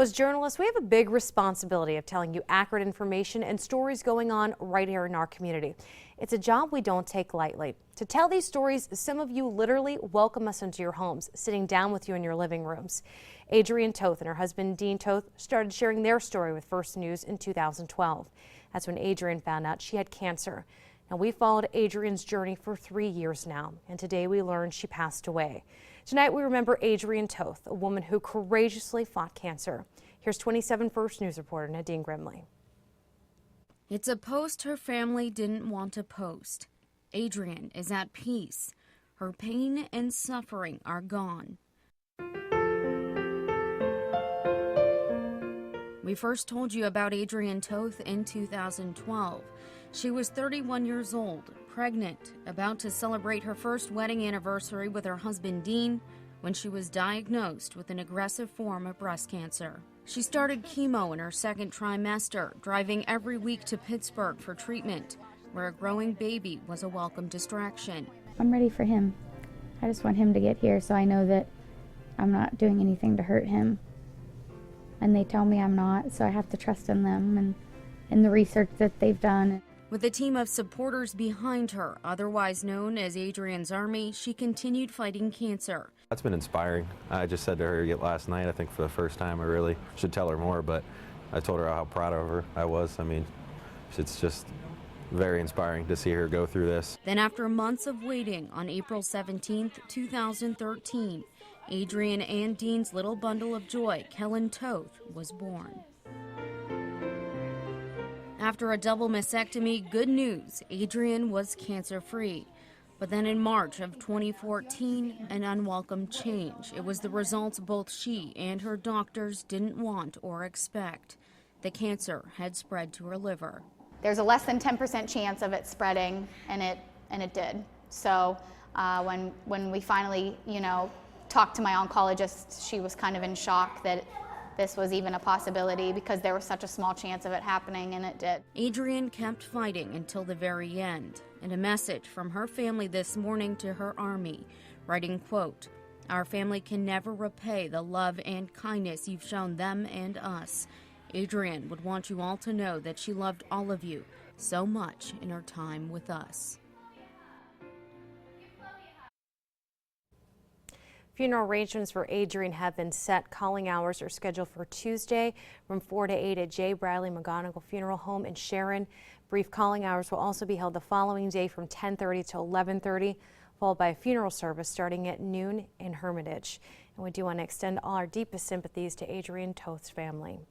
Well, as journalists, we have a big responsibility of telling you accurate information and stories going on right here in our community. It's a job we don't take lightly. To tell these stories, some of you literally welcome us into your homes, sitting down with you in your living rooms. Adrienne Toth and her husband Dean Toth started sharing their story with First News in 2012. That's when Adrienne found out she had cancer. Now, we followed Adrienne's journey for 3 years now, and today we learned she passed away. Tonight we remember Adrienne Toth, a woman who courageously fought cancer. Here's 27 First News reporter Nadine Grimley. It's a post her family didn't want to post. Adrienne is at peace. Her pain and suffering are gone. We first told you about Adrienne Toth in 2012. She was 31 years old, pregnant, about to celebrate her first wedding anniversary with her husband Dean when she was diagnosed with an aggressive form of breast cancer. She started chemo in her second trimester, driving every week to Pittsburgh for treatment, where a growing baby was a welcome distraction. I'm ready for him. I just want him to get here so I know that I'm not doing anything to hurt him. And they tell me I'm not, so I have to trust in them and in the research that they've done. With a team of supporters behind her, otherwise known as Adrienne's Army, she continued fighting cancer. That's been inspiring. I just said to her last night, I think for the first time, I really should tell her more, but I told her how proud of her I was. I mean, it's just very inspiring to see her go through this. Then after months of waiting, on April 17, 2013, Adrienne and Dean's little bundle of joy, Kellen Toth, was born. After a double mastectomy, good news, Adrienne was cancer-free. But then in March of 2014, an unwelcome change. It was the results both she and her doctors didn't want or expect. The cancer had spread to her liver. There's a less than 10% chance of it spreading, and it did. So when we finally, talked to my oncologist, she was kind of in shock that this was even a possibility because there was such a small chance of it happening, and it did. Adrienne kept fighting until the very end. In a message from her family this morning to her Army, writing, quote, "Our family can never repay the love and kindness you've shown them and us. Adrienne would want you all to know that she loved all of you so much in her time with us." Funeral arrangements for Adrienne have been set. Calling hours are scheduled for Tuesday from 4 to 8 at J. Bradley McGonigal Funeral Home in Sharon. Brief calling hours will also be held the following day from 10:30 to 11:30, followed by a funeral service starting at noon in Hermitage. And we do want to extend all our deepest sympathies to Adrienne Toth's family.